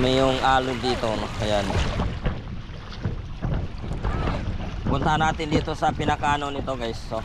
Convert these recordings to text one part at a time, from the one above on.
May yung alon dito, no? Ayan. Punta natin dito sa pinakano nito, guys. So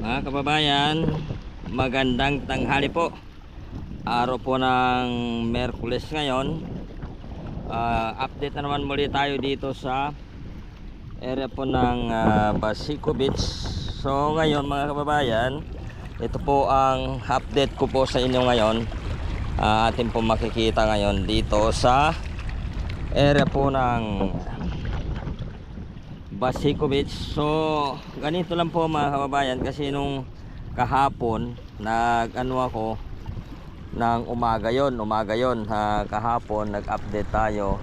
mga kababayan, magandang tanghali po. Araw po ng Miyerkules ngayon. Update na naman muli tayo dito sa area po ng Basico Beach. So ngayon mga kababayan, ito po ang update ko po sa inyo ngayon. Atin po makikita ngayon dito sa area po ng Basico Beach. So ganito lang po mga kababayan, kasi nung kahapon nag-ano ako ng umaga yon kahapon nag-update tayo.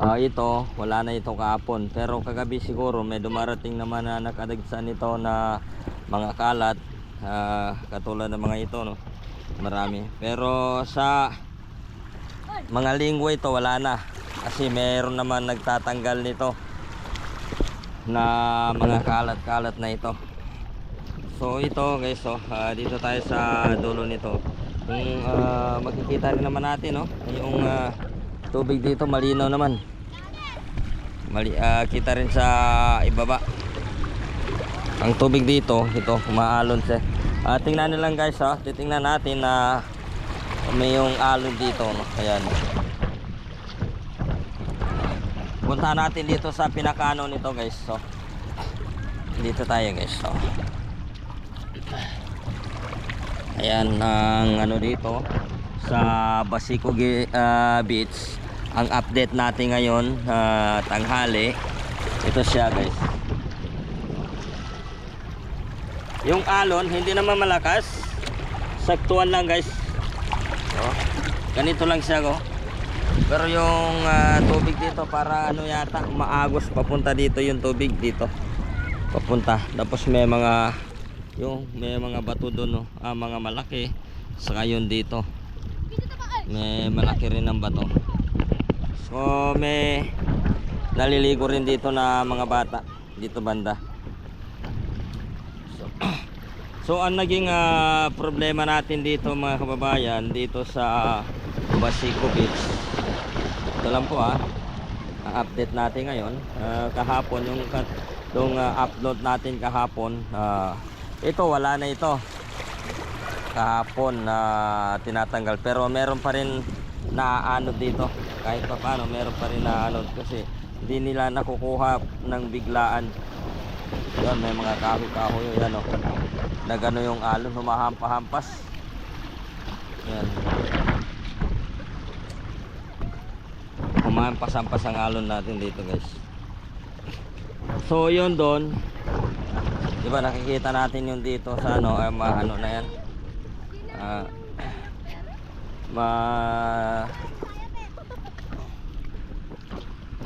Ito wala na ito kahapon, pero kagabi siguro may dumarating naman na nakadagsan nito na mga kalat, katulad ng mga ito, no? Marami, pero sa mga linggo ito wala na, kasi meron naman nagtatanggal nito na mga kalat-kalat na ito. So ito guys, dito tayo sa dulo nito. Kung makikita rin naman natin, no? Yung tubig dito malinaw naman. Kita rin sa ibaba. Ang tubig dito, ito umaalon siya. Tingnan nyo lang guys, titingnan natin na may yung alon dito, no? Ayan. Punta natin dito sa pinakano nito guys. So dito tayo guys. So ayan ang ano dito sa Basico Beach. Ang update natin ngayon, tanghali. Ito siya guys. Yung alon hindi naman malakas, saktuan lang guys. So, ganito lang siya go. Pero yung tubig dito para ano yata umaagos papunta dito, yung tubig dito papunta. Tapos may mga bato doon, no? Mga malaki. Saka yun dito may malaki rin ng bato. So may naliligo rin dito na mga bata dito banda. So ang naging problema natin dito mga kababayan, dito sa Basico Beach, ito lang po update natin ngayon. Kahapon yung upload natin kahapon, ito wala na ito kahapon na tinatanggal, pero meron pa rin na ano dito, kahit pa paano meron pa rin na ano, kasi hindi nila nakukuha ng biglaan. Yan, may mga kahoy-kahoy yan, no? Na gano yung alon, humahampa-hampas. Yan, humahampas-hampas ang alon natin dito guys. So yun doon, diba nakikita natin yung dito sa ano, ano na yan,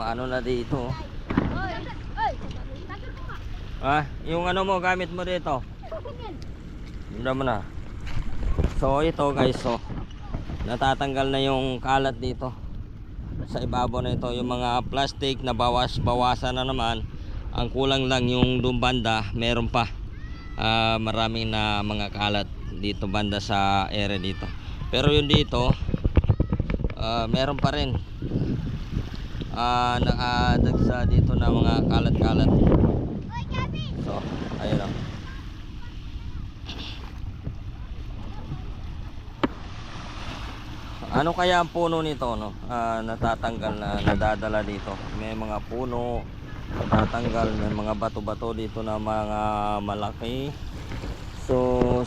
maano na dito. Yung ano mo, gamit mo dito, hindi mo na. So ito guys, so natatanggal na yung kalat dito sa ibabaw na ito. Yung mga plastic na bawasan na naman. Ang kulang lang yung doon banda, meron pa maraming na mga kalat dito banda sa area dito. Pero yung dito meron pa rin nakadagsa dito na mga kalat-kalat. So ayun, ano kaya ang puno nito, no? Natatanggal na, nadadala dito. May mga puno natatanggal, may mga bato-bato dito na mga malaki. So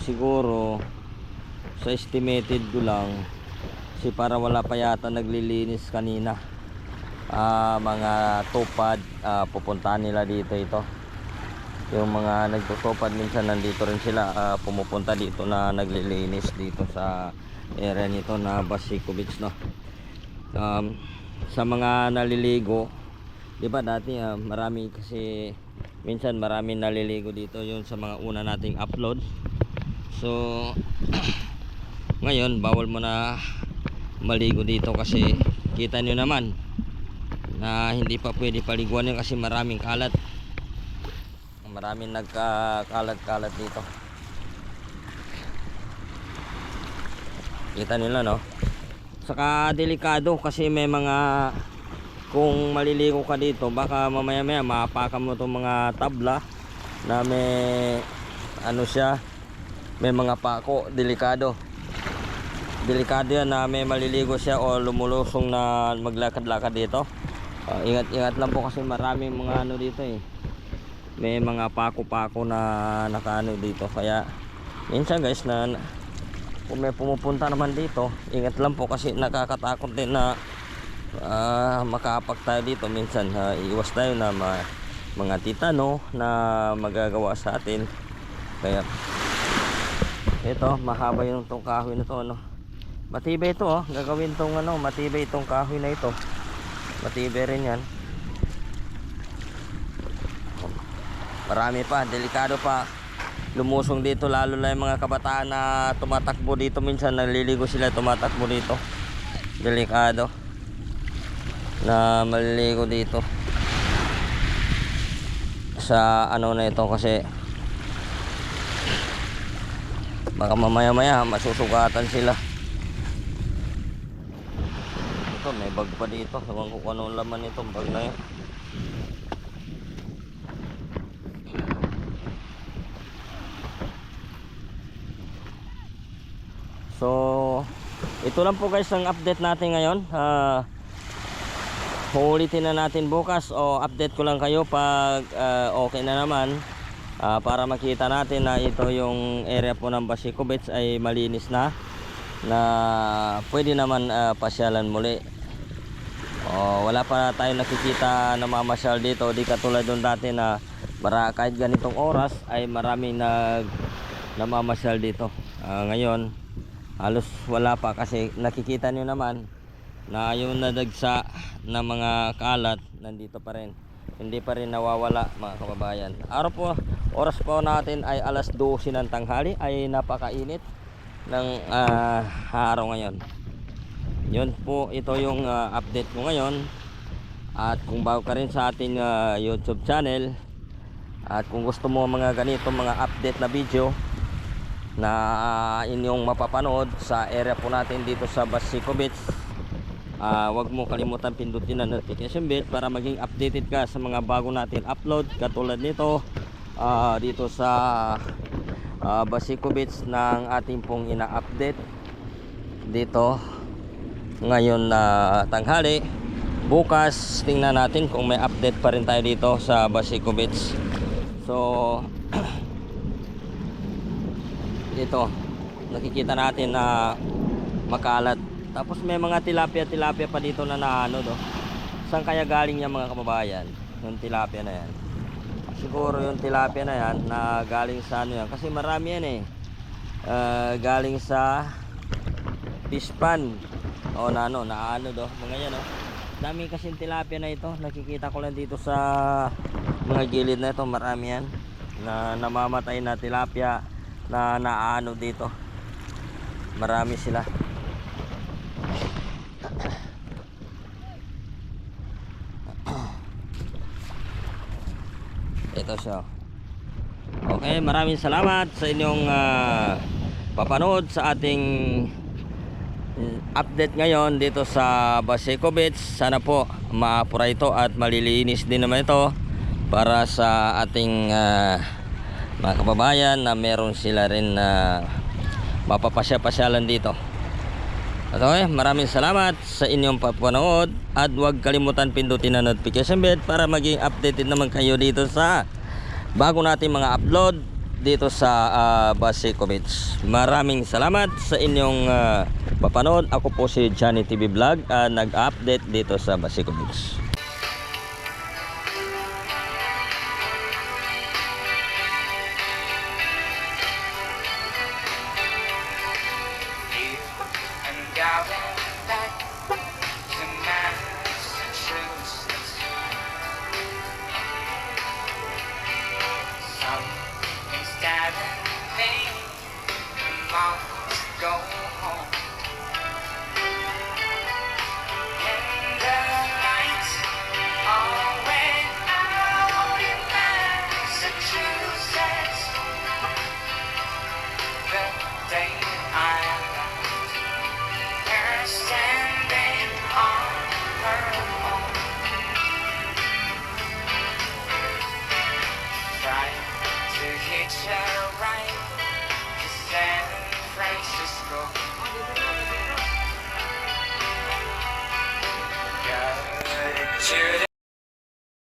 siguro sa estimated ko lang, para wala pa yata naglilinis kanina, mga tupad, pupuntahan nila dito ito. Yung mga nagtutupad minsan nandito rin sila, pumupunta dito na naglilinis dito sa area nito na Basico Beach, no. Sa mga naliligo, di ba dati marami, kasi minsan marami naliligo dito, yun sa mga una nating upload. So ngayon bawal mo na maligo dito kasi kita nyo naman na hindi pa pwede paliguan yun kasi maraming kalat, maraming nagkakalat-kalat dito. Kita nila, no? Saka delikado kasi may mga, kung maliligo ka dito baka mamaya maya maapakan mo itong mga tabla na may ano siya, may mga pako. Delikado yan na may maliligo siya o lumulusong na maglakad-lakad dito. Ingat lang po kasi maraming mga ano dito may mga pako-pako na nakaano dito. Kaya minsan guys, na kung may pumupunta naman dito, ingat lang po kasi nakakatakot din na makaapak tayo dito. Minsan iwas tayo na mga titano na magagawa sa atin. Kaya ito, mahaba yung tong kahoy na to, ano. Matibay ito, gagawin tong ano, matibay itong kahoy na ito. Matibay rin yan. Marami pa, delikado pa lumusong dito, lalo na yung mga kabataan na tumatakbo dito. Minsan naliligo sila, tumatakbo dito. Delikado na maliligo dito sa ano na ito, kasi baka mamaya masusugatan sila. Ito, may bag pa dito, ewan ko kung anong laman itong bag na yun. So ito lang po guys ang update natin ngayon. Ulitin na natin bukas o update ko lang kayo pag okay na naman, para makita natin na ito yung area po ng Basico Beach ay malinis na pwede naman pasyalan muli. Wala pa tayo nakikita na mamasyal dito, di katulad doon dati na kahit ganitong oras ay maraming namamasyal dito. Ngayon halos wala pa, kasi nakikita nyo naman na yung nadagsa na mga kalat nandito pa rin, hindi pa rin nawawala mga kababayan. Oras po natin ay alas 12 ng tanghali, ay napakainit ng araw ngayon. Yun po, ito yung update ko ngayon. At kung bago ka rin sa ating YouTube channel, at kung gusto mo mga ganito mga update na video na inyong mapapanood sa area po natin dito sa Basico Beach, wag mo kalimutan pindutin ang notification bell para maging updated ka sa mga bago natin upload, katulad nito dito sa Basico Beach ng ating pong ina-update dito ngayon na tanghali. Bukas tingnan natin kung may update pa rin tayo dito sa Basico Beach. So dito nakikita natin na makalat, tapos may mga tilapia pa dito na naano do. Saan kaya galing yan mga kababayan, yung tilapia na yan? Siguro yung tilapia na yan na galing sa ano yan, kasi marami yan galing sa fish pond o naano do mga yan dami kasing tilapia na ito. Nakikita ko lang dito sa mga gilid na ito, marami yan na namamatay na tilapia na naano dito, marami sila. Ito siya. Okay, maraming salamat sa inyong papanood sa ating update ngayon dito sa Basico Beach. Sana po maapura ito at malilinis din naman ito para sa ating mga kababayan na meron sila rin na mapapasya-pasyalan dito. Okay, maraming salamat sa inyong papanood at huwag kalimutan pindutin ang notification bell para maging updated naman kayo dito sa bago natin mga upload dito sa Basico Beach. Maraming salamat sa inyong papanood. Ako po si Johnny TV Vlog, nag-update dito sa Basico Beach. driving back to Massachusetts. Something's telling me Mom to go home. And the lights all went out in Massachusetts the day I left her standing on her own. Tried to hitch a ride